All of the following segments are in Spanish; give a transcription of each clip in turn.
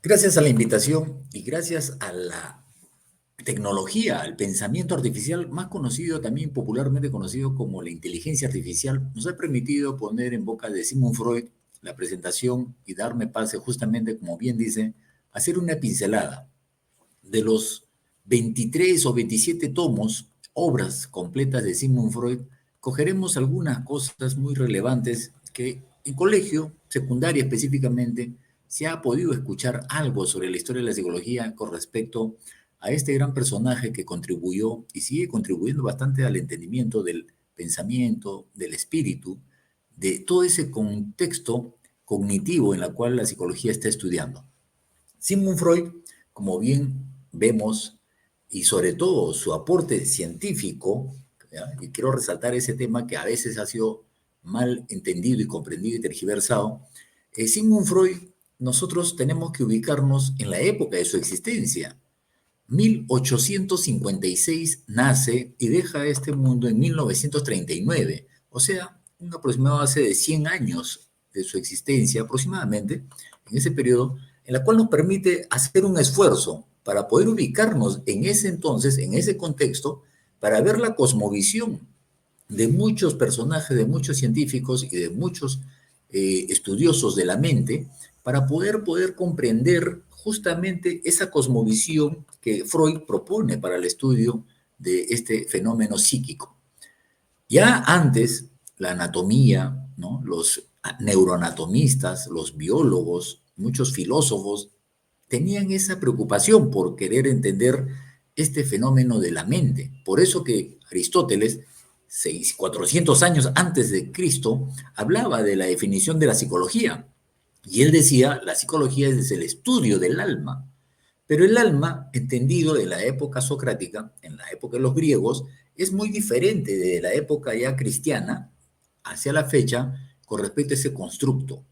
Gracias a la invitación y gracias a la tecnología, al pensamiento artificial, más conocido también popularmente conocido como la inteligencia artificial, nos ha permitido poner en boca de Sigmund Freud la presentación y darme pase justamente, como bien dice, hacer una pincelada de los 23 o 27 tomos, obras completas de Sigmund Freud. Cogeremos algunas cosas muy relevantes que en colegio, secundaria específicamente, se ha podido escuchar algo sobre la historia de la psicología con respecto a este gran personaje que contribuyó y sigue contribuyendo bastante al entendimiento del pensamiento, del espíritu, de todo ese contexto cognitivo en el cual la psicología está estudiando. Sigmund Freud, como bien vemos, y sobre todo su aporte científico, ¿ya? Y quiero resaltar ese tema que a veces ha sido mal entendido y comprendido y tergiversado. Sigmund Freud, nosotros tenemos que ubicarnos en la época de su existencia. 1856 nace y deja este mundo en 1939, o sea, un aproximado hace de 100 años de su existencia aproximadamente, en ese periodo, en la cual nos permite hacer un esfuerzo para poder ubicarnos en ese entonces, en ese contexto, para ver la cosmovisión de muchos personajes, de muchos científicos y de muchos estudiosos de la mente, para poder comprender justamente esa cosmovisión que Freud propone para el estudio de este fenómeno psíquico. Ya antes, la anatomía, ¿no? Los neuroanatomistas, los biólogos, muchos filósofos tenían esa preocupación por querer entender este fenómeno de la mente. Por eso que Aristóteles, 400 años antes de Cristo, hablaba de la definición de la psicología. Y él decía, la psicología es el estudio del alma. Pero el alma, entendido de la época socrática, en la época de los griegos, es muy diferente de la época ya cristiana hacia la fecha con respecto a ese constructo.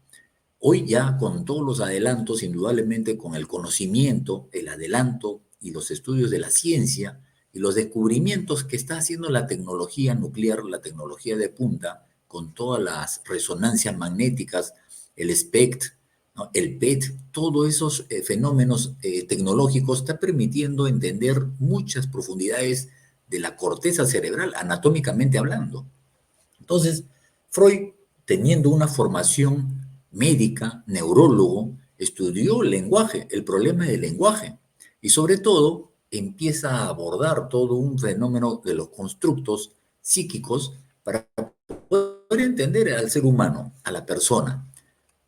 Hoy ya con todos los adelantos, indudablemente con el conocimiento, el adelanto y los estudios de la ciencia y los descubrimientos que está haciendo la tecnología nuclear, la tecnología de punta, con todas las resonancias magnéticas, el SPECT, ¿no? El PET, todos esos fenómenos tecnológicos está permitiendo entender muchas profundidades de la corteza cerebral, anatómicamente hablando. Entonces, Freud, teniendo una formación médica, neurólogo, estudió el lenguaje, el problema del lenguaje, y sobre todo empieza a abordar todo un fenómeno de los constructos psíquicos para poder entender al ser humano, a la persona.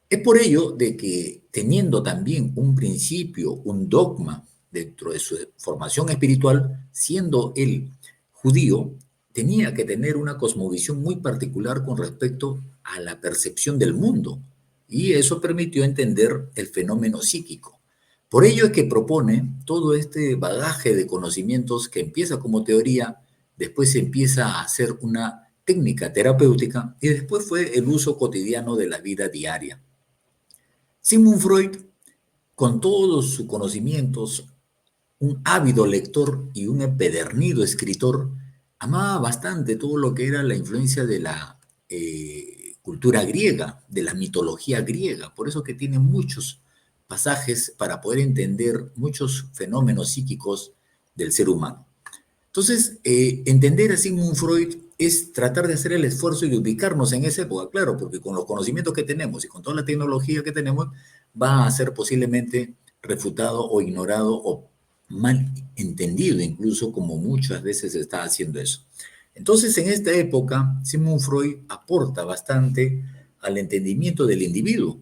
Es por ello de que teniendo también un principio, un dogma dentro de su formación espiritual, siendo él judío, tenía que tener una cosmovisión muy particular con respecto a la percepción del mundo. Y eso permitió entender el fenómeno psíquico. Por ello es que propone todo este bagaje de conocimientos que empieza como teoría, después se empieza a hacer una técnica terapéutica y después fue el uso cotidiano de la vida diaria. Sigmund Freud, con todos sus conocimientos, un ávido lector y un empedernido escritor, amaba bastante todo lo que era la influencia de la cultura griega, de la mitología griega. Por eso que tiene muchos pasajes para poder entender muchos fenómenos psíquicos del ser humano. Entonces, entender a Sigmund Freud es tratar de hacer el esfuerzo y de ubicarnos en esa época, claro, porque con los conocimientos que tenemos y con toda la tecnología que tenemos, va a ser posiblemente refutado o ignorado o mal entendido, incluso como muchas veces se está haciendo eso. Entonces, en esta época, Sigmund Freud aporta bastante al entendimiento del individuo.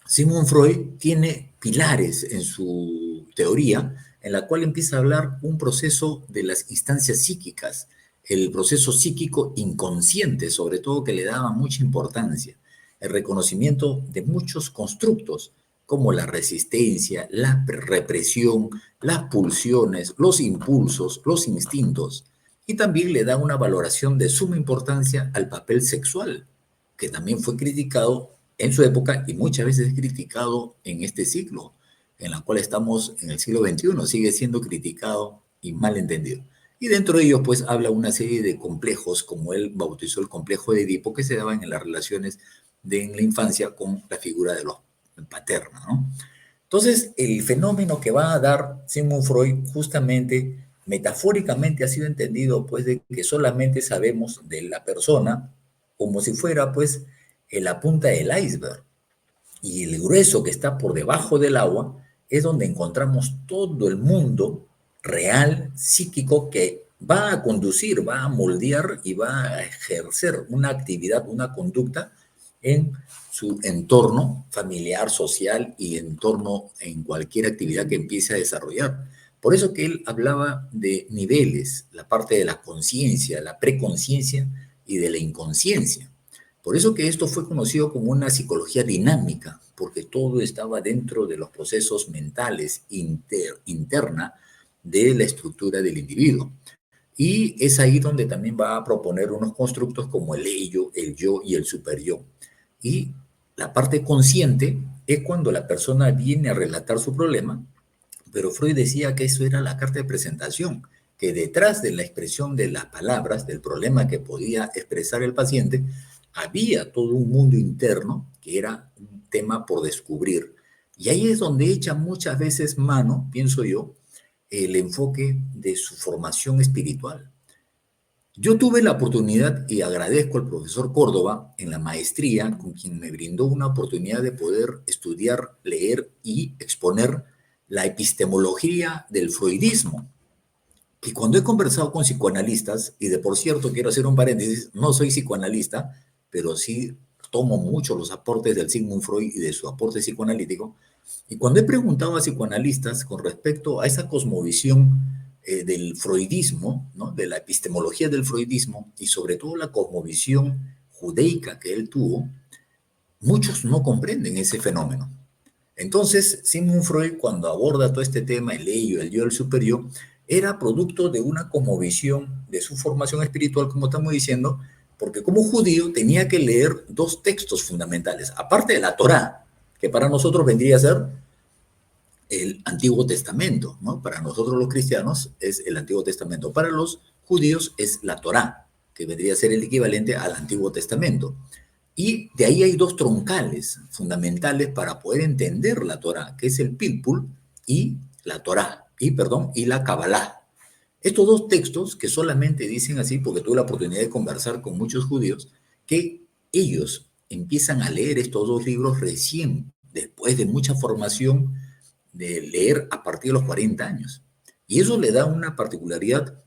Sigmund Freud tiene pilares en su teoría en la cual empieza a hablar un proceso de las instancias psíquicas, el proceso psíquico inconsciente, sobre todo que le daba mucha importancia, el reconocimiento de muchos constructos como la resistencia, la represión, las pulsiones, los impulsos, los instintos, y también le da una valoración de suma importancia al papel sexual, que también fue criticado en su época y muchas veces es criticado en este siglo, en la cual estamos en el siglo XXI, sigue siendo criticado y mal entendido. Y dentro de ellos, pues, habla una serie de complejos, como él bautizó el complejo de Edipo, que se daban en las relaciones en la infancia con la figura de los paterna, ¿no? Entonces, el fenómeno que va a dar Sigmund Freud justamente, metafóricamente ha sido entendido, pues, de que solamente sabemos de la persona como si fuera, pues, en la punta del iceberg. Y el grueso que está por debajo del agua es donde encontramos todo el mundo real, psíquico, que va a conducir, va a moldear y va a ejercer una actividad, una conducta en su entorno familiar, social y entorno en cualquier actividad que empiece a desarrollar. Por eso que él hablaba de niveles, la parte de la conciencia, la preconciencia y de la inconsciencia. Por eso que esto fue conocido como una psicología dinámica, porque todo estaba dentro de los procesos mentales interna de la estructura del individuo. Y es ahí donde también va a proponer unos constructos como el ello, el yo y el superyo. Y la parte consciente es cuando la persona viene a relatar su problema, pero Freud decía que eso era la carta de presentación, que detrás de la expresión de las palabras, del problema que podía expresar el paciente, había todo un mundo interno que era un tema por descubrir. Y ahí es donde echa muchas veces mano, pienso yo, el enfoque de su formación espiritual. Yo tuve la oportunidad y agradezco al profesor Córdoba en la maestría, con quien me brindó una oportunidad de poder estudiar, leer y exponer la epistemología del freudismo. Y cuando he conversado con psicoanalistas, y de por cierto quiero hacer un paréntesis, no soy psicoanalista, pero sí tomo mucho los aportes del Sigmund Freud y de su aporte psicoanalítico, y cuando he preguntado a psicoanalistas con respecto a esa cosmovisión del freudismo, ¿no? De la epistemología del freudismo, y sobre todo la cosmovisión judaica que él tuvo, muchos no comprenden ese fenómeno. Entonces, Sigmund Freud, cuando aborda todo este tema, el ello, el yo, el superior, era producto de una cosmovisión de su formación espiritual, como estamos diciendo, porque como judío tenía que leer dos textos fundamentales, aparte de la Torá, que para nosotros vendría a ser el Antiguo Testamento, ¿no? Para nosotros los cristianos es el Antiguo Testamento, para los judíos es la Torá, que vendría a ser el equivalente al Antiguo Testamento. Y de ahí hay dos troncales fundamentales para poder entender la Torá, que es el Pilpul y la Torá, y la Kabbalah. Estos dos textos que solamente dicen así, porque tuve la oportunidad de conversar con muchos judíos, que ellos empiezan a leer estos dos libros recién, después de mucha formación de leer a partir de los 40 años. Y eso le da una particularidad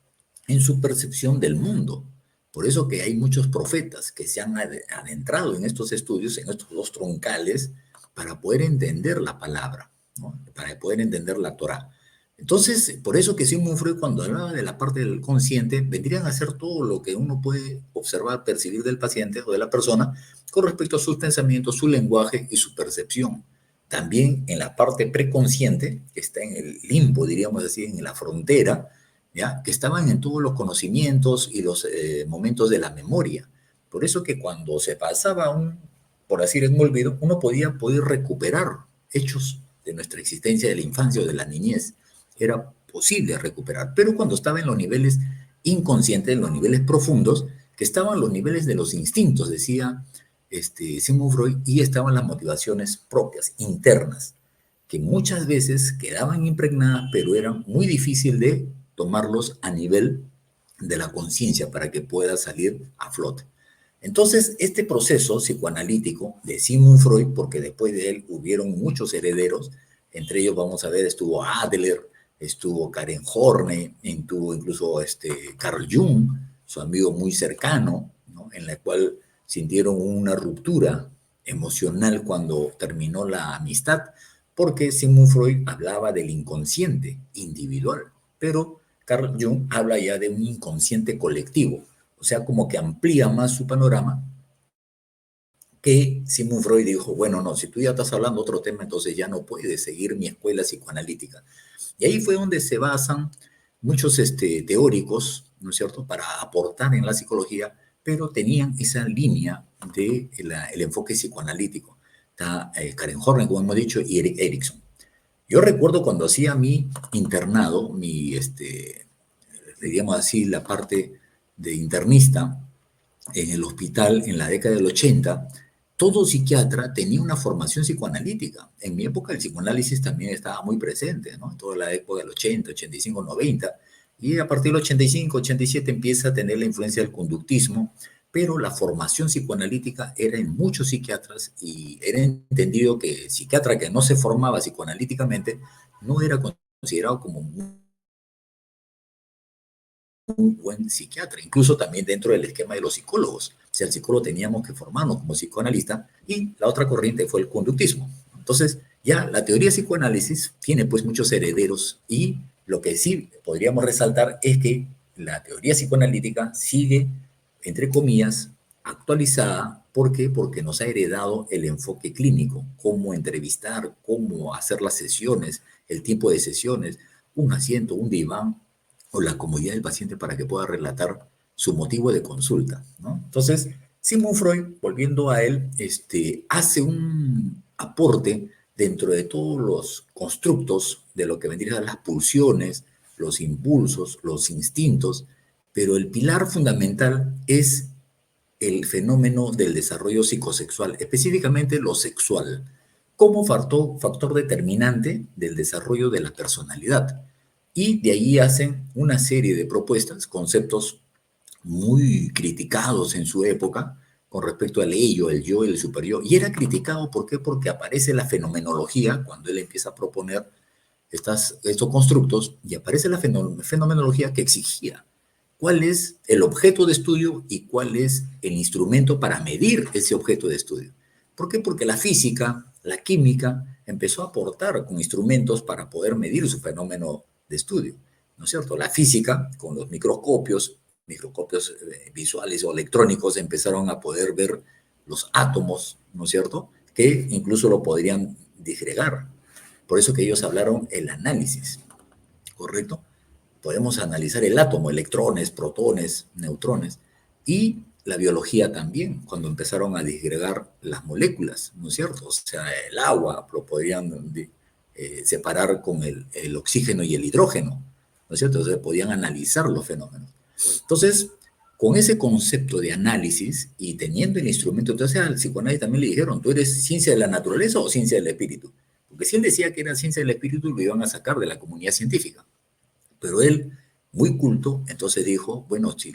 en su percepción del mundo. Por eso que hay muchos profetas que se han adentrado en estos estudios, en estos dos troncales, para poder entender la palabra, ¿no? Para poder entender la Torá. Entonces, por eso que Sigmund Freud, cuando hablaba de la parte del consciente, vendrían a ser todo lo que uno puede observar, percibir del paciente o de la persona con respecto a sus pensamientos, su lenguaje y su percepción. También en la parte preconsciente, que está en el limbo, diríamos así, en la frontera, ¿ya? Que estaban en todos los conocimientos y los momentos de la memoria. Por eso que cuando se pasaba por así decirlo, un olvido, uno podía poder recuperar hechos de nuestra existencia, de la infancia o de la niñez. Era posible recuperar, pero cuando estaba en los niveles inconscientes, en los niveles profundos, que estaban los niveles de los instintos, decía Sigmund Freud, y estaban las motivaciones propias, internas, que muchas veces quedaban impregnadas, pero eran muy difícil de tomarlos a nivel de la conciencia para que pueda salir a flote. Entonces, este proceso psicoanalítico de Sigmund Freud, porque después de él hubieron muchos herederos, entre ellos vamos a ver, estuvo Adler, estuvo Karen Horney, estuvo incluso Carl Jung, su amigo muy cercano, ¿no? En la cual sintieron una ruptura emocional cuando terminó la amistad, porque Sigmund Freud hablaba del inconsciente individual, pero Carl Jung habla ya de un inconsciente colectivo, o sea, como que amplía más su panorama, que Sigmund Freud dijo, bueno, no, si tú ya estás hablando de otro tema, entonces ya no puedes seguir mi escuela psicoanalítica. Y ahí fue donde se basan muchos teóricos, ¿no es cierto?, para aportar en la psicología, pero tenían esa línea de el enfoque psicoanalítico. Está Karen Horney, como hemos dicho, y Erik Erikson. Yo recuerdo cuando hacía mi internado, diríamos así, la parte de internista en el hospital en la década del 80, todo psiquiatra tenía una formación psicoanalítica. En mi época el psicoanálisis también estaba muy presente, ¿no? Toda la época del 80, 85, 90. Y a partir del 85, 87 empieza a tener la influencia del conductismo, pero la formación psicoanalítica era en muchos psiquiatras y era entendido que el psiquiatra que no se formaba psicoanalíticamente no era considerado como un buen psiquiatra, incluso también dentro del esquema de los psicólogos. O sea, el psicólogo teníamos que formarnos como psicoanalista y la otra corriente fue el conductismo. Entonces, ya la teoría de psicoanálisis tiene pues muchos herederos y lo que sí podríamos resaltar es que la teoría psicoanalítica sigue, entre comillas, actualizada. ¿Por qué? Porque nos ha heredado el enfoque clínico, cómo entrevistar, cómo hacer las sesiones, el tiempo de sesiones, un asiento, un diván, o la comodidad del paciente para que pueda relatar su motivo de consulta, ¿no? Entonces, Sigmund Freud, volviendo a él, hace un aporte dentro de todos los constructos de lo que vendrían a ser las pulsiones, los impulsos, los instintos, pero el pilar fundamental es el fenómeno del desarrollo psicosexual, específicamente lo sexual, como factor determinante del desarrollo de la personalidad. Y de ahí hacen una serie de propuestas, conceptos muy criticados en su época con respecto al ello, el yo y el superior. Y era criticado, ¿por qué? Porque aparece la fenomenología, cuando él empieza a proponer estos constructos, y aparece la fenomenología que exigía cuál es el objeto de estudio y cuál es el instrumento para medir ese objeto de estudio. ¿Por qué? Porque la física, la química, empezó a aportar con instrumentos para poder medir su fenómeno de estudio, ¿no es cierto? La física, con los microscopios visuales o electrónicos, empezaron a poder ver los átomos, ¿no es cierto? Que incluso lo podrían disgregar. Por eso que ellos hablaron el análisis, ¿correcto? Podemos analizar el átomo, electrones, protones, neutrones, y la biología también, cuando empezaron a disgregar las moléculas, ¿no es cierto? O sea, el agua lo podrían separar con el oxígeno y el hidrógeno, ¿no es cierto? Entonces podían analizar los fenómenos. Entonces, con ese concepto de análisis y teniendo el instrumento, entonces al psicoanálisis también le dijeron, ¿tú eres ciencia de la naturaleza o ciencia del espíritu? Porque si él decía que era ciencia del espíritu, lo iban a sacar de la comunidad científica. Pero él, muy culto, entonces dijo, bueno, si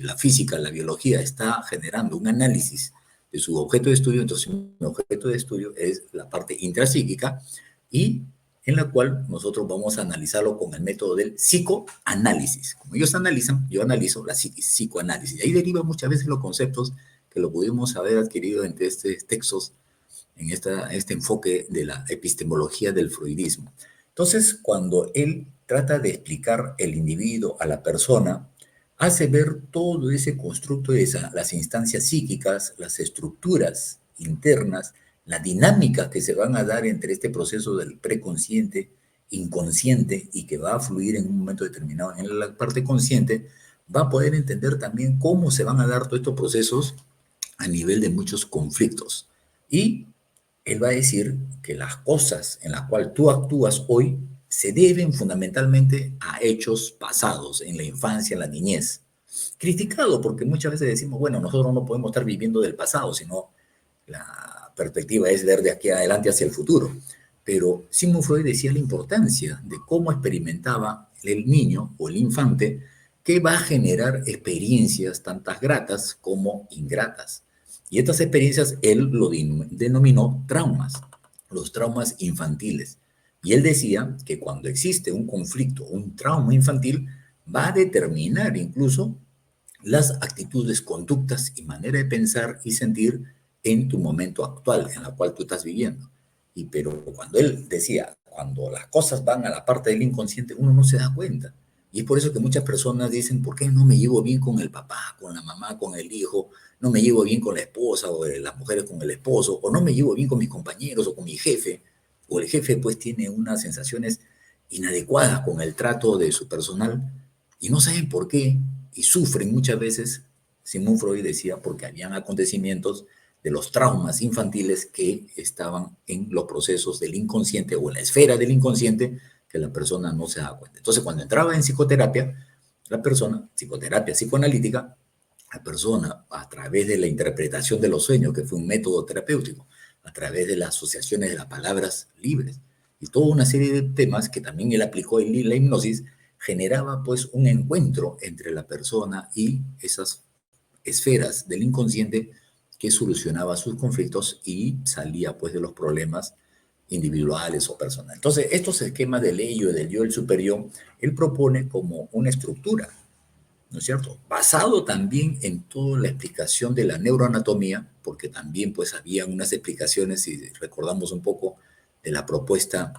la física, la biología está generando un análisis de su objeto de estudio, entonces mi objeto de estudio es la parte intrapsíquica y en la cual nosotros vamos a analizarlo con el método del psicoanálisis. Como ellos analizan, yo analizo la psicoanálisis. Y ahí derivan muchas veces los conceptos que lo pudimos haber adquirido entre estos textos en este enfoque de la epistemología del freudismo. Entonces, cuando él trata de explicar el individuo a la persona, hace ver todo ese constructo de las instancias psíquicas, las estructuras internas, la dinámica que se van a dar entre este proceso del preconsciente, inconsciente y que va a fluir en un momento determinado en la parte consciente, va a poder entender también cómo se van a dar todos estos procesos a nivel de muchos conflictos. Y él va a decir que las cosas en las cuales tú actúas hoy se deben fundamentalmente a hechos pasados en la infancia, en la niñez. Criticado porque muchas veces decimos, bueno, nosotros no podemos estar viviendo del pasado, sino la perspectiva es ver de aquí adelante hacia el futuro. Pero Sigmund Freud decía la importancia de cómo experimentaba el niño o el infante que va a generar experiencias tantas gratas como ingratas. Y estas experiencias él lo denominó traumas, los traumas infantiles. Y él decía que cuando existe un conflicto, un trauma infantil, va a determinar incluso las actitudes, conductas y manera de pensar y sentir en tu momento actual, en la cual tú estás viviendo. Pero cuando él decía, cuando las cosas van a la parte del inconsciente, uno no se da cuenta. Y es por eso que muchas personas dicen, ¿por qué no me llevo bien con el papá, con la mamá, con el hijo? No me llevo bien con la esposa o las mujeres con el esposo, o no me llevo bien con mis compañeros o con mi jefe. O el jefe pues tiene unas sensaciones inadecuadas con el trato de su personal y no saben por qué y sufren muchas veces. Sigmund Freud decía porque habían acontecimientos de los traumas infantiles que estaban en los procesos del inconsciente o en la esfera del inconsciente que la persona no se da cuenta. Entonces, cuando entraba en psicoterapia, la persona, psicoterapia psicoanalítica, la persona a través de la interpretación de los sueños, que fue un método terapéutico, a través de las asociaciones de las palabras libres y toda una serie de temas que también él aplicó en la hipnosis, generaba pues un encuentro entre la persona y esas esferas del inconsciente que solucionaba sus conflictos y salía pues de los problemas individuales o personales. Entonces, estos esquemas del ello, del yo, el superior, él propone como una estructura, ¿no es cierto? Basado también en toda la explicación de la neuroanatomía, porque también pues había unas explicaciones, si recordamos un poco de la propuesta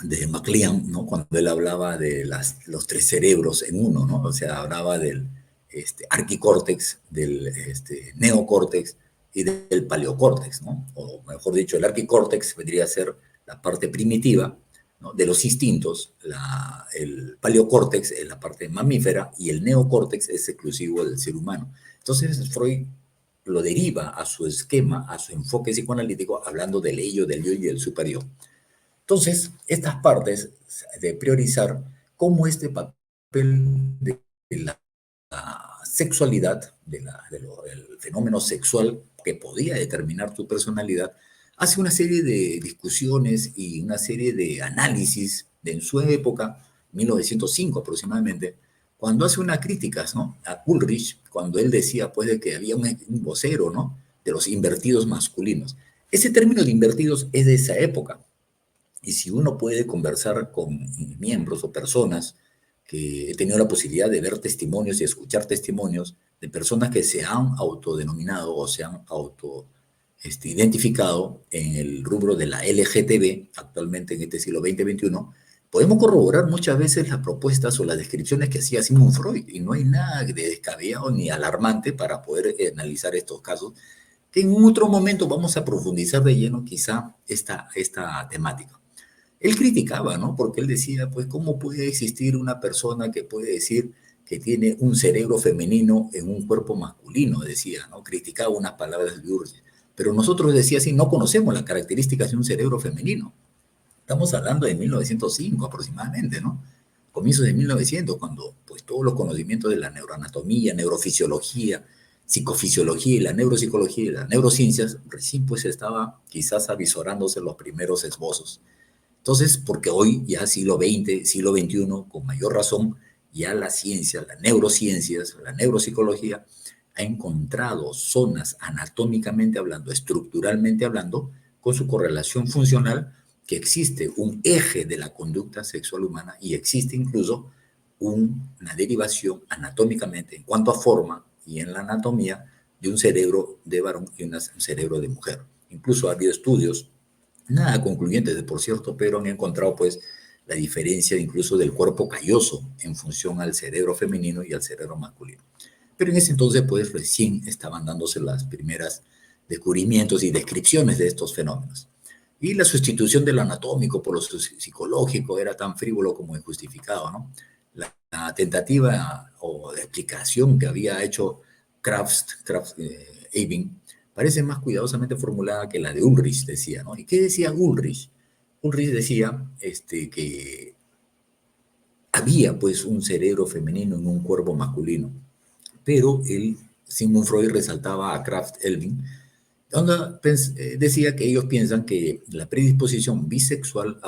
de MacLean, ¿no? Cuando él hablaba de los tres cerebros en uno, ¿no? O sea, hablaba del arquicórtex, del neocórtex y del paleocórtex, ¿no? O mejor dicho, el arquicórtex vendría a ser la parte primitiva, ¿no? De los instintos, el paleocórtex es la parte mamífera y el neocórtex es exclusivo del ser humano. Entonces, Freud lo deriva a su esquema, a su enfoque psicoanalítico, hablando del ello, del yo y del superior. Entonces, estas partes de priorizar cómo este papel de la sexualidad, del fenómeno sexual que podía determinar tu personalidad, hace una serie de discusiones y una serie de análisis de en su época, 1905 aproximadamente, cuando hace una crítica, ¿no? A Ulrich, cuando él decía pues de que había un vocero, ¿no? De los invertidos masculinos. Ese término de invertidos es de esa época. Y si uno puede conversar con miembros o personas que he tenido la posibilidad de ver testimonios y escuchar testimonios de personas que se han autodenominado o se han identificado en el rubro de la LGTB, actualmente en este siglo XX-XXI, podemos corroborar muchas veces las propuestas o las descripciones que hacía Sigmund Freud, y no hay nada de descabellado ni alarmante para poder analizar estos casos, que en otro momento vamos a profundizar de lleno quizá esta temática. Él criticaba, ¿no? Porque él decía, pues, ¿cómo puede existir una persona que puede decir que tiene un cerebro femenino en un cuerpo masculino? Decía, ¿no? Criticaba unas palabras de Urge. Pero nosotros, decía así, no conocemos las características de un cerebro femenino. Estamos hablando de 1905 aproximadamente, ¿no? Comienzos de 1900, cuando pues todos los conocimientos de la neuroanatomía, neurofisiología, psicofisiología y la neuropsicología y las neurociencias recién pues estaba quizás avisorándose los primeros esbozos. Entonces, porque hoy ya siglo XX, siglo XXI, con mayor razón, ya la ciencia, las neurociencias, la neuropsicología, ha encontrado zonas anatómicamente hablando, estructuralmente hablando, con su correlación funcional, que existe un eje de la conducta sexual humana y existe incluso una derivación anatómicamente en cuanto a forma y en la anatomía de un cerebro de varón y un cerebro de mujer. Incluso ha habido estudios nada concluyentes, por cierto, pero han encontrado pues la diferencia incluso del cuerpo calloso en función al cerebro femenino y al cerebro masculino. Pero en ese entonces pues recién estaban dándose las primeras descubrimientos y descripciones de estos fenómenos. Y la sustitución de lo anatómico por lo psicológico era tan frívolo como injustificado, ¿no? La tentativa o de explicación que había hecho Ebing parece más cuidadosamente formulada que la de Ulrich, decía, ¿no? ¿Y qué decía Ulrich? Ulrich decía que había pues un cerebro femenino en un cuerpo masculino, pero Sigmund Freud resaltaba a Krafft-Ebing, donde decía que ellos piensan que la predisposición bisexual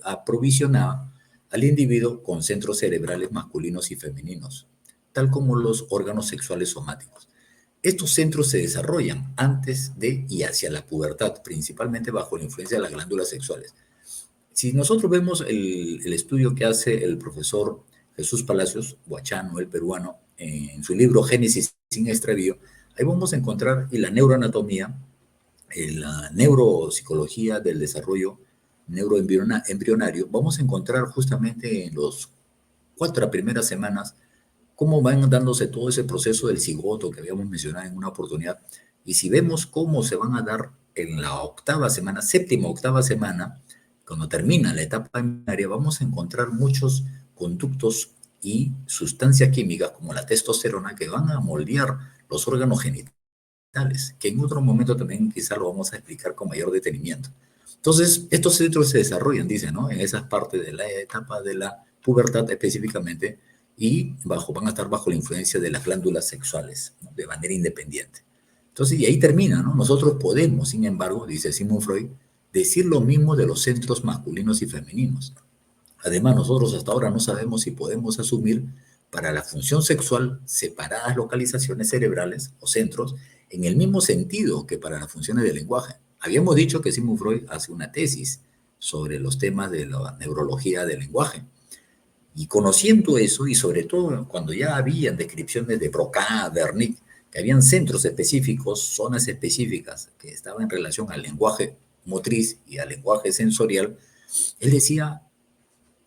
aprovisionaba al individuo con centros cerebrales masculinos y femeninos, tal como los órganos sexuales somáticos. Estos centros se desarrollan antes de y hacia la pubertad, principalmente bajo la influencia de las glándulas sexuales. Si nosotros vemos el estudio que hace el profesor Jesús Palacios, huachano, el peruano, en su libro Génesis sin extravío, ahí vamos a encontrar y la neuroanatomía, la neuropsicología del desarrollo neuroembrionario, vamos a encontrar justamente en los 4 primeras semanas cómo van dándose todo ese proceso del cigoto que habíamos mencionado en una oportunidad. Y si vemos cómo se van a dar en la séptima, octava semana, cuando termina la etapa embrionaria, vamos a encontrar muchos conductos y sustancias químicas como la testosterona que van a moldear los órganos genitales, que en otro momento también quizá lo vamos a explicar con mayor detenimiento. Entonces, estos centros se desarrollan, dicen, ¿no? En esas partes de la etapa de la pubertad específicamente, y van a estar bajo la influencia de las glándulas sexuales, ¿no? De manera independiente. Entonces, y ahí termina, ¿no? Nosotros podemos, sin embargo, dice Sigmund Freud, decir lo mismo de los centros masculinos y femeninos. Además, nosotros hasta ahora no sabemos si podemos asumir para la función sexual separadas localizaciones cerebrales o centros en el mismo sentido que para las funciones del lenguaje. Habíamos dicho que Sigmund Freud hace una tesis sobre los temas de la neurología del lenguaje. Y conociendo eso, y sobre todo cuando ya habían descripciones de Broca, Wernicke, que habían centros específicos, zonas específicas que estaban en relación al lenguaje motriz y al lenguaje sensorial, él decía,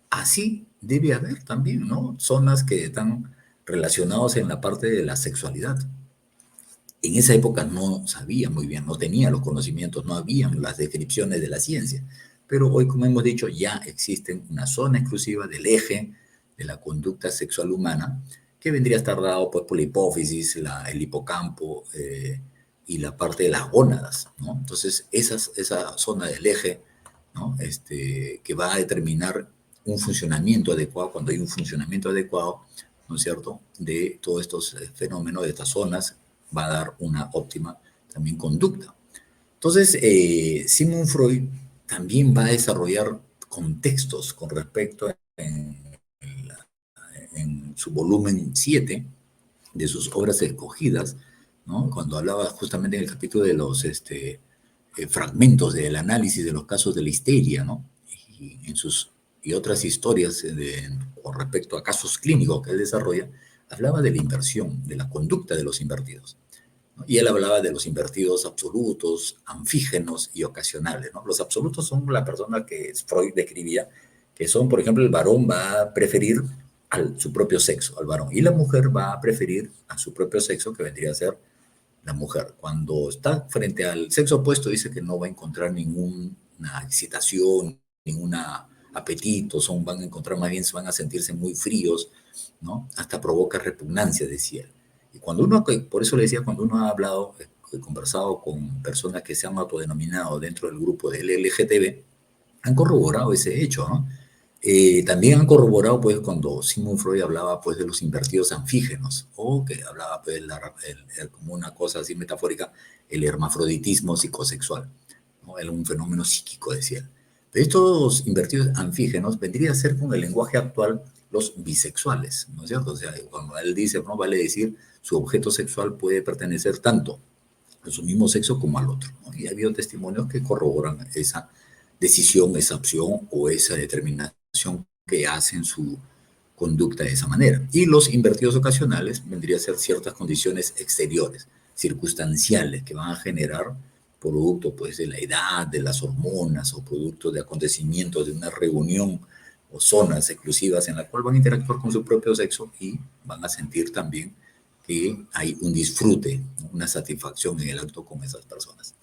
así debe haber también, ¿no? Zonas que están relacionadas en la parte de la sexualidad. En esa época no sabía muy bien, no tenía los conocimientos, no habían las descripciones de la ciencia. Pero hoy, como hemos dicho, ya existen una zona exclusiva del eje de la conducta sexual humana que vendría a estar dado pues, por la hipófisis, el hipocampo y la parte de las gónadas, ¿no? Entonces, esa zona del eje, ¿no? Que va a determinar un funcionamiento adecuado, cuando hay un funcionamiento adecuado, ¿no es cierto?, de todos estos fenómenos, de estas zonas, va a dar una óptima también conducta. Entonces, Sigmund Freud también va a desarrollar contextos con respecto en su volumen 7 de sus obras escogidas, ¿no? Cuando hablaba justamente en el capítulo de los fragmentos del análisis de los casos de la histeria, ¿no? Y otras historias con respecto a casos clínicos que él desarrolla, hablaba de la inversión, de la conducta de los invertidos, ¿no? Y él hablaba de los invertidos absolutos, anfígenos y ocasionales, ¿no? Los absolutos son la persona que Freud describía, que son, por ejemplo, el varón va a preferir su propio sexo, al varón, y la mujer va a preferir a su propio sexo, que vendría a ser la mujer. Cuando está frente al sexo opuesto, dice que no va a encontrar ninguna excitación, ningún apetito, van a encontrar más bien, van a sentirse muy fríos, ¿no? Hasta provoca repugnancia, decía él. Y cuando uno, por eso le decía, cuando uno ha hablado, conversado con personas que se han autodenominado dentro del grupo del LGTB, han corroborado ese hecho, ¿no? También han corroborado, pues, cuando Sigmund Freud hablaba, pues, de los invertidos anfígenos, o que hablaba, pues, como una cosa así metafórica, el hermafroditismo psicosexual, ¿no? Era un fenómeno psíquico, decía él. Pero estos invertidos anfígenos vendría a ser, con el lenguaje actual, los bisexuales, ¿no es cierto? O sea, cuando él dice, no vale decir, su objeto sexual puede pertenecer tanto a su mismo sexo como al otro, ¿no? Y ha habido testimonios que corroboran esa decisión, esa opción o esa determinación que hacen su conducta de esa manera. Y los invertidos ocasionales vendrían a ser ciertas condiciones exteriores, circunstanciales, que van a generar producto, pues, de la edad, de las hormonas, o producto de acontecimientos de una reunión o zonas exclusivas en la cual van a interactuar con su propio sexo y van a sentir también que hay un disfrute, una satisfacción en el acto con esas personas.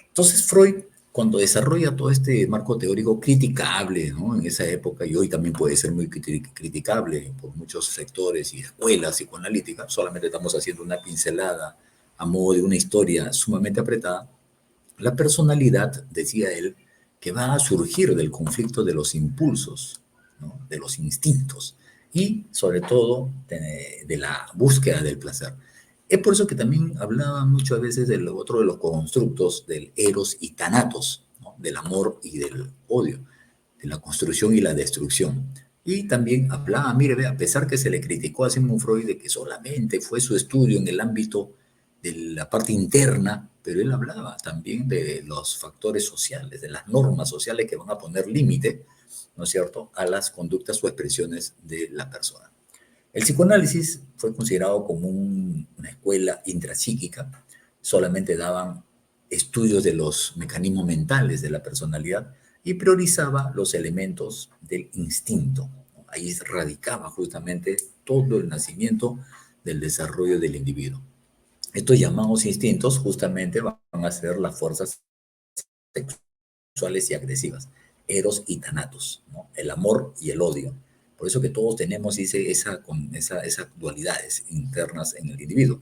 Entonces Freud, cuando desarrolla todo este marco teórico criticable, ¿no?, en esa época, y hoy también puede ser muy criticable por muchos sectores y escuelas psicoanalíticas, solamente estamos haciendo una pincelada a modo de una historia sumamente apretada, la personalidad, decía él, que va a surgir del conflicto de los impulsos, ¿no?, de los instintos, y sobre todo de la búsqueda del placer. Es por eso que también hablaba muchas veces del otro de los constructos del eros y thanatos, ¿no?, del amor y del odio, de la construcción y la destrucción. Y también hablaba, mire, a pesar que se le criticó a Sigmund Freud de que solamente fue su estudio en el ámbito de la parte interna, pero él hablaba también de los factores sociales, de las normas sociales que van a poner límite, ¿no es cierto?, a las conductas o expresiones de la persona. El psicoanálisis fue considerado como una escuela intrapsíquica, solamente daban estudios de los mecanismos mentales de la personalidad y priorizaba los elementos del instinto. Ahí radicaba justamente todo el nacimiento del desarrollo del individuo. Estos llamados instintos justamente van a ser las fuerzas sexuales y agresivas, eros y thanatos, ¿no?, el amor y el odio. Por eso que todos tenemos esas dualidades internas en el individuo.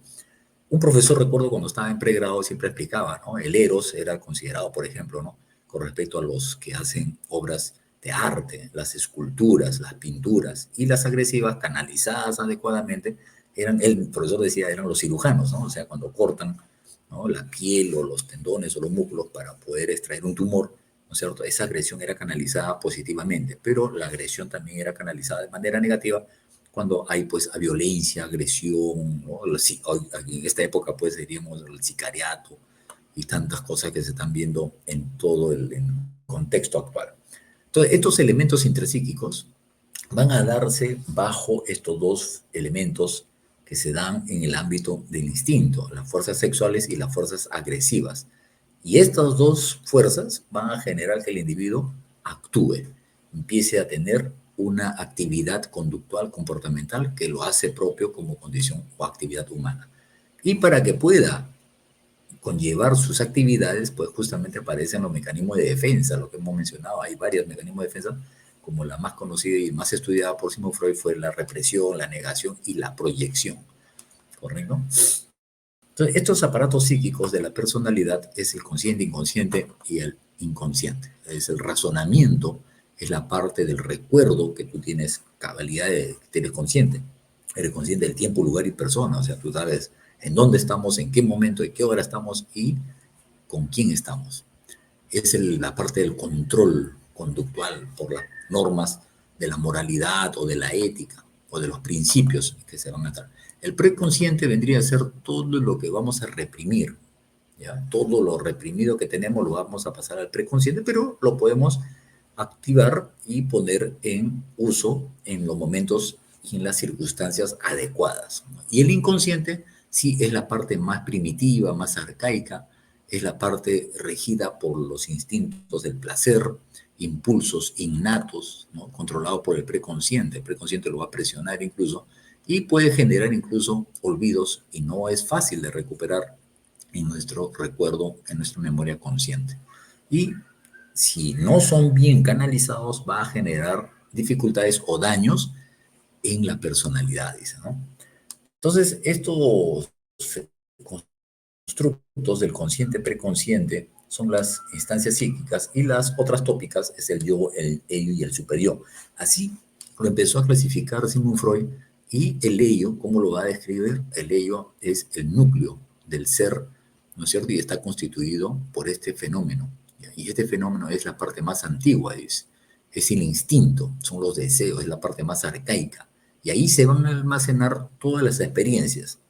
Un profesor, recuerdo cuando estaba en pregrado, siempre explicaba, ¿no?, el eros era considerado, por ejemplo, ¿no?, con respecto a los que hacen obras de arte, las esculturas, las pinturas, y las agresivas, canalizadas adecuadamente, el profesor decía, eran los cirujanos, ¿no? O sea, cuando cortan, ¿no?, la piel o los tendones o los músculos para poder extraer un tumor, ¿no es cierto? Esa agresión era canalizada positivamente, pero la agresión también era canalizada de manera negativa cuando hay, pues, a violencia, agresión, ¿no? En esta época, pues, diríamos el sicariato y tantas cosas que se están viendo en todo el contexto actual. Entonces, estos elementos intrapsíquicos van a darse bajo estos dos elementos que se dan en el ámbito del instinto, las fuerzas sexuales y las fuerzas agresivas. Y estas dos fuerzas van a generar que el individuo actúe, empiece a tener una actividad conductual, comportamental, que lo hace propio como condición o actividad humana. Y para que pueda conllevar sus actividades, pues justamente aparecen los mecanismos de defensa, lo que hemos mencionado. Hay varios mecanismos de defensa, como la más conocida y más estudiada por Sigmund Freud fue la represión, la negación y la proyección, ¿correcto? Entonces, estos aparatos psíquicos de la personalidad es el consciente, inconsciente y el inconsciente. Es el razonamiento, es la parte del recuerdo que tú tienes cabalidad de que eres consciente. Eres consciente del tiempo, lugar y persona. O sea, tú sabes en dónde estamos, en qué momento, en qué hora estamos y con quién estamos. Es la parte del control conductual por las normas de la moralidad o de la ética o de los principios que se van a dar. El preconsciente vendría a ser todo lo que vamos a reprimir, ¿ya? Todo lo reprimido que tenemos lo vamos a pasar al preconsciente, pero lo podemos activar y poner en uso en los momentos y en las circunstancias adecuadas, ¿no? Y el inconsciente sí es la parte más primitiva, más arcaica, es la parte regida por los instintos del placer, impulsos innatos, ¿no?, controlados por el preconsciente. El preconsciente lo va a presionar incluso y puede generar incluso olvidos y no es fácil de recuperar en nuestro recuerdo, en nuestra memoria consciente. Y si no son bien canalizados, va a generar dificultades o daños en la personalidad, dice, ¿no? Entonces, estos constructos del consciente preconsciente son las instancias psíquicas y las otras tópicas es el yo, el ello y el superyo. Así lo empezó a clasificar Sigmund Freud y el ello, ¿cómo lo va a describir? El ello es el núcleo del ser, ¿no es cierto? Y está constituido por este fenómeno. Y este fenómeno es la parte más antigua, es el instinto, son los deseos, es la parte más arcaica. Y ahí se van a almacenar todas las experiencias,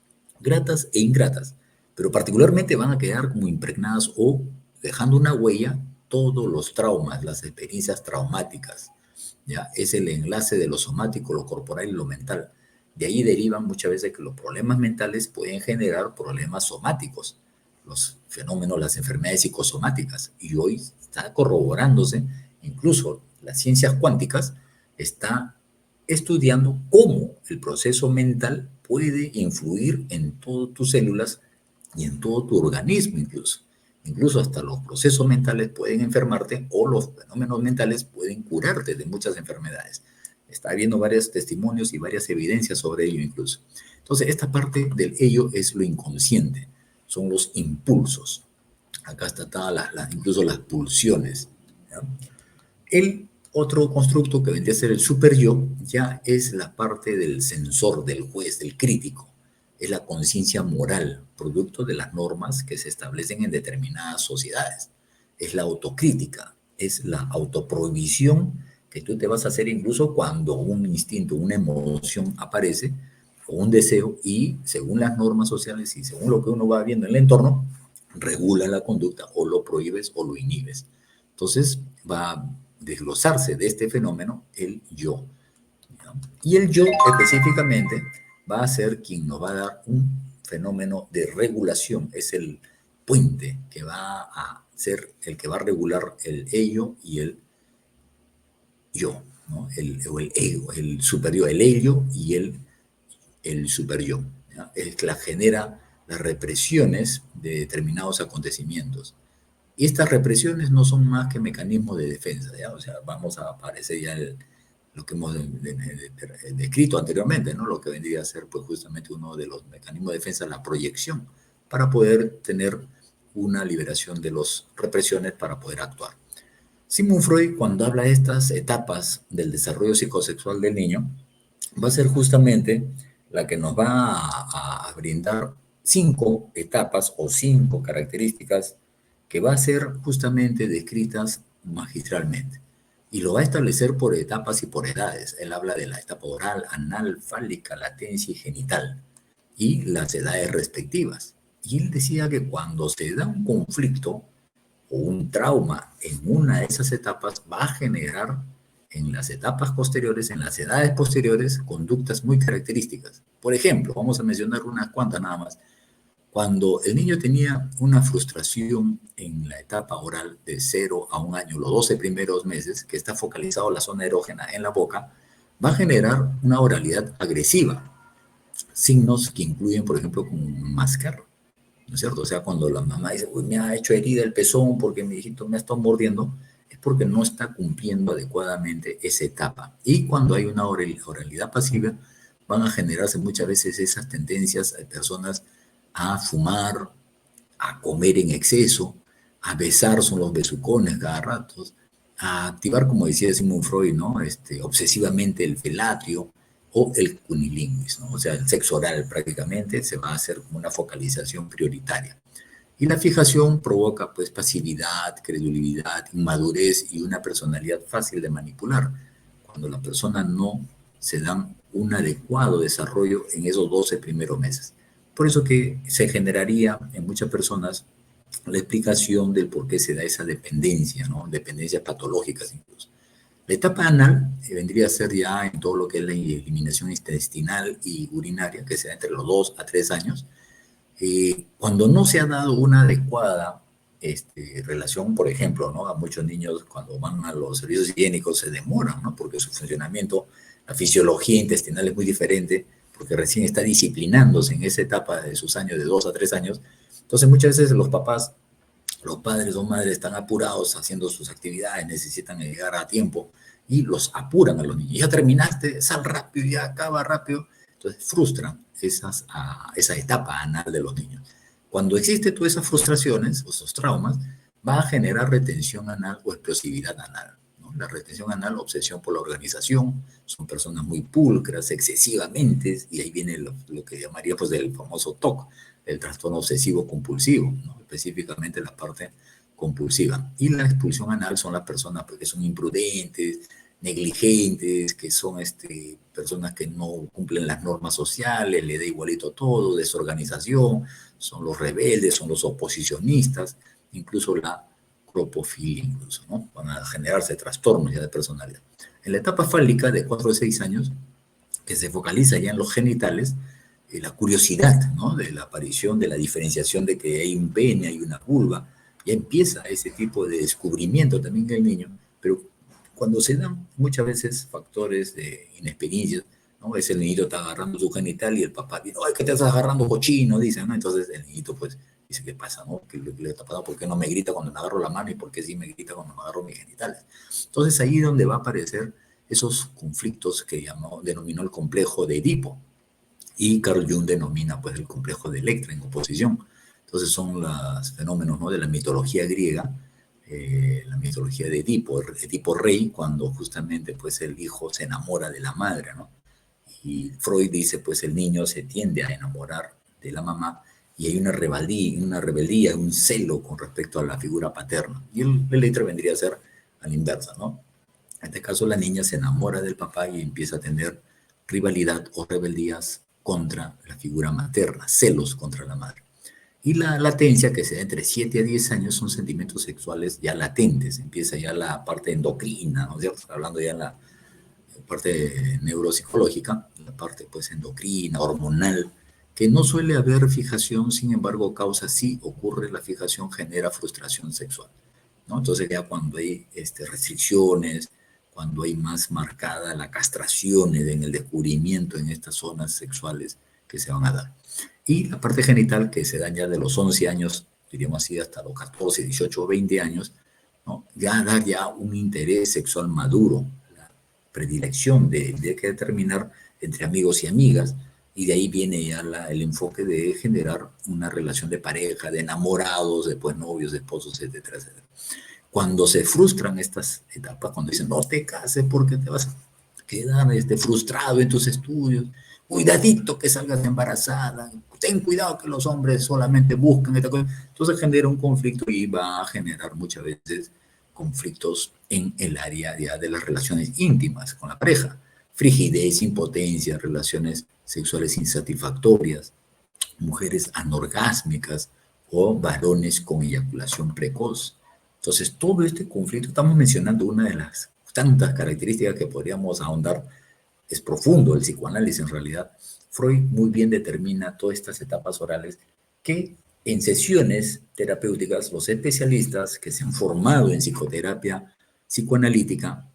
gratas e ingratas, pero particularmente van a quedar como impregnadas o dejando una huella todos los traumas, las experiencias traumáticas. ¿Ya? Es el enlace de lo somático, lo corporal y lo mental. De ahí derivan muchas veces que los problemas mentales pueden generar problemas somáticos, los fenómenos, las enfermedades psicosomáticas. Y hoy está corroborándose, incluso las ciencias cuánticas está estudiando cómo el proceso mental puede influir en todas tus células y en todo tu organismo incluso. Incluso hasta los procesos mentales pueden enfermarte o los fenómenos mentales pueden curarte de muchas enfermedades. Está habiendo varios testimonios y varias evidencias sobre ello incluso. Entonces, esta parte del ello es lo inconsciente, son los impulsos. Acá está incluso las pulsiones, ¿ya? El otro constructo que vendría a ser el superyo ya es la parte del sensor, del juez, del crítico. Es la conciencia moral, producto de las normas que se establecen en determinadas sociedades. Es la autocrítica, es la autoprohibición que tú te vas a hacer incluso cuando un instinto, una emoción aparece, o un deseo, y según las normas sociales y según lo que uno va viendo en el entorno, regula la conducta o lo prohíbes o lo inhibes. Entonces va a desglosarse de este fenómeno el yo, ¿ya? Y el yo específicamente va a ser quien nos va a dar un fenómeno de regulación, es el puente que va a ser el que va a regular el ello y el yo, ¿no? O el ego, el superior, el ello y el superyo, ¿ya? Es que la genera las represiones de determinados acontecimientos. Y estas represiones no son más que mecanismos de defensa, ¿ya? O sea, vamos a aparecer ya lo que hemos descrito anteriormente, ¿no? Lo que vendría a ser, pues, justamente uno de los mecanismos de defensa, la proyección, para poder tener una liberación de las represiones para poder actuar. Sigmund Freud, cuando habla de estas etapas del desarrollo psicosexual del niño, va a ser justamente la que nos va a brindar 5 etapas o 5 características que va a ser justamente descritas magistralmente. Y lo va a establecer por etapas y por edades. Él habla de la etapa oral, anal, fálica, latencia y genital, y las edades respectivas. Y él decía que cuando se da un conflicto o un trauma en una de esas etapas, va a generar en las etapas posteriores, en las edades posteriores, conductas muy características. Por ejemplo, vamos a mencionar unas cuantas nada más. Cuando el niño tenía una frustración en la etapa oral de 0 a 1 año, los 12 primeros meses, que está focalizado la zona erógena en la boca, va a generar una oralidad agresiva. Signos que incluyen, por ejemplo, como mascar, ¿no es cierto? O sea, cuando la mamá dice, uy, me ha hecho herida el pezón porque mi hijito me ha estado mordiendo, es porque no está cumpliendo adecuadamente esa etapa. Y cuando hay una oralidad pasiva, van a generarse muchas veces esas tendencias de personas a fumar, a comer en exceso, a besar, son los besucones cada rato, a activar, como decía Sigmund Freud, ¿no? Obsesivamente el felatio o el cunilingus, ¿no? O sea, el sexo oral prácticamente se va a hacer como una focalización prioritaria. Y la fijación provoca pues pasividad, credulidad, inmadurez y una personalidad fácil de manipular, cuando la persona no se da un adecuado desarrollo en esos 12 primeros meses. Por eso que se generaría en muchas personas la explicación del por qué se da esa dependencia, ¿no? Dependencias patológicas incluso. La etapa anal vendría a ser ya en todo lo que es la eliminación intestinal y urinaria, que se da entre los 2 a 3 años, cuando no se ha dado una adecuada relación, por ejemplo, ¿no? A muchos niños cuando van a los servicios higiénicos se demoran, ¿no? Porque su funcionamiento, la fisiología intestinal es muy diferente, porque recién está disciplinándose en esa etapa de sus años, de 2 a 3 años. Entonces muchas veces los papás, los padres o madres están apurados haciendo sus actividades, necesitan llegar a tiempo y los apuran a los niños. Ya terminaste, sal rápido, ya acaba rápido. Entonces frustran esa etapa anal de los niños. Cuando existen todas esas frustraciones o esos traumas, va a generar retención anal o explosividad anal, ¿no? La retención anal, obsesión por la organización, son personas muy pulcras, excesivamente, y ahí viene lo que llamaría pues del famoso TOC, el trastorno obsesivo compulsivo, ¿no? Específicamente la parte compulsiva. Y la expulsión anal son las personas pues, que son imprudentes, negligentes, que son personas que no cumplen las normas sociales, le da igualito todo, desorganización, son los rebeldes, son los oposicionistas, incluso la cropofilia, incluso, ¿no? Van a generarse trastornos ya de personalidad. En la etapa fálica de 4 a 6 años, que se focaliza ya en los genitales, la curiosidad, ¿no? De la aparición, de la diferenciación de que hay un pene, hay una vulva, ya empieza ese tipo de descubrimiento también del niño, pero cuando se dan muchas veces factores de inexperiencia, ¿no? Es el niñito está agarrando su genital y el papá dice, ¡ay, que te estás agarrando cochino! Dice, ¿no? Entonces el niñito pues dice, ¿qué pasa, no? ¿Qué le está pasando? ¿Por qué no me grita cuando me agarro la mano y por qué sí me grita cuando me agarro mis genitales? Entonces ahí es donde va a aparecer esos conflictos que denominó el complejo de Edipo, y Carl Jung denomina pues el complejo de Electra en oposición. Entonces son los fenómenos, ¿no? De la mitología griega, la mitología de Edipo rey, cuando justamente pues el hijo se enamora de la madre, ¿no? Y Freud dice pues el niño se tiende a enamorar de la mamá y hay una rebeldía, un celo con respecto a la figura paterna. Y el Electra vendría a ser a la inversa, ¿no? En este caso, la niña se enamora del papá y empieza a tener rivalidad o rebeldías contra la figura materna, celos contra la madre. Y la latencia, que se da entre 7 a 10 años, son sentimientos sexuales ya latentes. Empieza ya la parte endocrina, ¿no es cierto? Hablando ya en la parte neuropsicológica, la parte pues endocrina, hormonal, que no suele haber fijación, sin embargo, causa sí ocurre la fijación, genera frustración sexual, ¿no? Entonces ya cuando hay restricciones, cuando hay más marcada la castración en el descubrimiento en estas zonas sexuales que se van a dar. Y la parte genital que se da ya de los 11 años, diríamos así, hasta los 14, 18 o 20 años, ¿no? Ya da ya un interés sexual maduro, la predilección de que determinar entre amigos y amigas, y de ahí viene ya el enfoque de generar una relación de pareja, de enamorados, después novios, esposos, etcétera, etcétera. Cuando se frustran estas etapas, cuando dicen, no te cases porque te vas a quedar frustrado en tus estudios, cuidadito que salgas embarazada, ten cuidado que los hombres solamente buscan esta cosa. Entonces genera un conflicto y va a generar muchas veces conflictos en el área ya de las relaciones íntimas con la pareja. Frigidez, impotencia, relaciones sexuales insatisfactorias, mujeres anorgásmicas o varones con eyaculación precoz. Entonces, todo este conflicto, estamos mencionando una de las tantas características que podríamos ahondar, es profundo el psicoanálisis en realidad. Freud muy bien determina todas estas etapas orales que en sesiones terapéuticas los especialistas que se han formado en psicoterapia psicoanalítica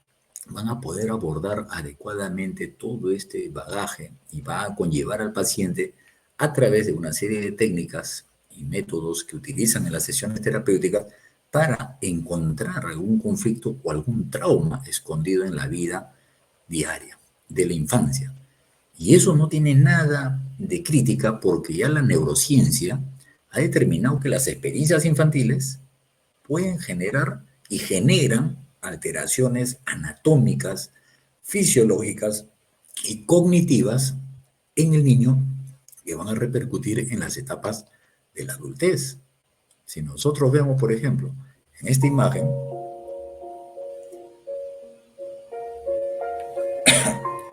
van a poder abordar adecuadamente todo este bagaje y va a conllevar al paciente a través de una serie de técnicas y métodos que utilizan en las sesiones terapéuticas para encontrar algún conflicto o algún trauma escondido en la vida diaria de la infancia. Y eso no tiene nada de crítica porque ya la neurociencia ha determinado que las experiencias infantiles pueden generar y generan alteraciones anatómicas, fisiológicas y cognitivas en el niño que van a repercutir en las etapas de la adultez. Si nosotros vemos, por ejemplo, en esta imagen,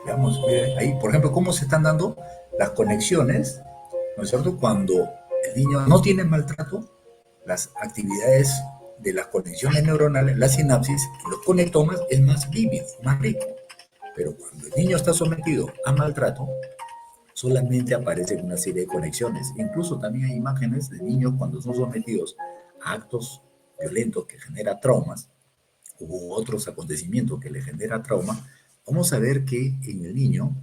veamos ahí, por ejemplo, cómo se están dando las conexiones, ¿no es cierto? Cuando el niño no tiene maltrato, las actividades de las conexiones neuronales, la sinapsis, los conectomas es más vívido, más rico. Pero cuando el niño está sometido a maltrato, solamente aparecen una serie de conexiones. Incluso también hay imágenes de niños cuando son sometidos a actos violentos que generan traumas u otros acontecimientos que le genera trauma. Vamos a ver que en el niño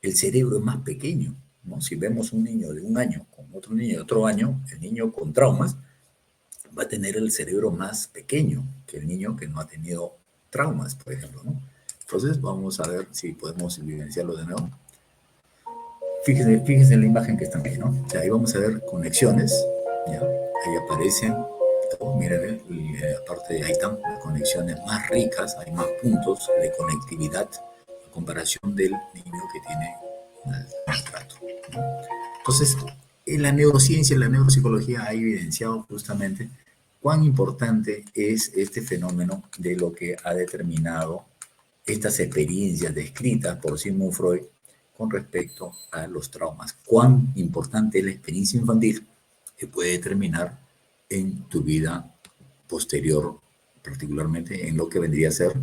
el cerebro es más pequeño, ¿no? Si vemos un niño de un año con otro niño de otro año, el niño con traumas va a tener el cerebro más pequeño que el niño que no ha tenido traumas, por ejemplo, ¿no? Entonces vamos a ver si podemos evidenciarlo de nuevo. Fíjense en la imagen que están ahí, ¿no? O sea, ahí vamos a ver conexiones, ¿ya? Ahí aparecen, oh, miren, aparte ahí están las conexiones más ricas, hay más puntos de conectividad en comparación del niño que tiene maltrato, ¿no? Entonces, en la neurociencia, en la neuropsicología ha evidenciado justamente cuán importante es este fenómeno de lo que ha determinado estas experiencias descritas por Sigmund Freud con respecto a los traumas. Cuán importante es la experiencia infantil que puede determinar en tu vida posterior, particularmente en lo que vendría a ser,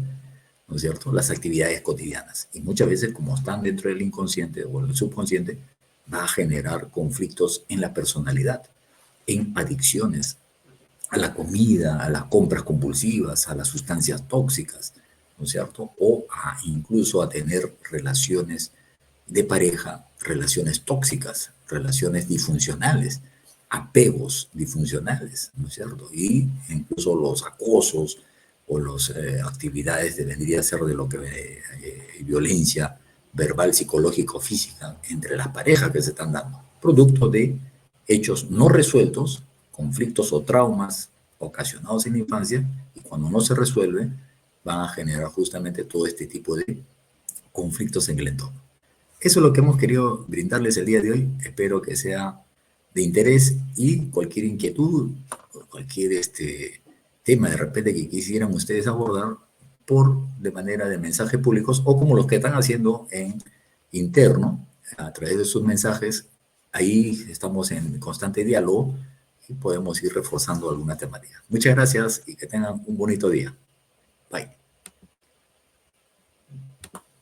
¿no es cierto?, las actividades cotidianas. Y muchas veces, como están dentro del inconsciente o el subconsciente, va a generar conflictos en la personalidad, en adicciones, a la comida, a las compras compulsivas, a las sustancias tóxicas, ¿no es cierto? O incluso a tener relaciones de pareja, relaciones tóxicas, relaciones disfuncionales, apegos disfuncionales, ¿no es cierto? Y incluso los acosos o las actividades vendría a ser de lo que violencia verbal, psicológica o física entre las parejas que se están dando, producto de hechos no resueltos, conflictos o traumas ocasionados en la infancia, y cuando no se resuelve, van a generar justamente todo este tipo de conflictos en el entorno. Eso es lo que hemos querido brindarles el día de hoy. Espero que sea de interés y cualquier inquietud, cualquier tema de repente que quisieran ustedes abordar de manera de mensajes públicos o como los que están haciendo en interno, a través de sus mensajes, ahí estamos en constante diálogo y podemos ir reforzando alguna temática. Muchas gracias y que tengan un bonito día.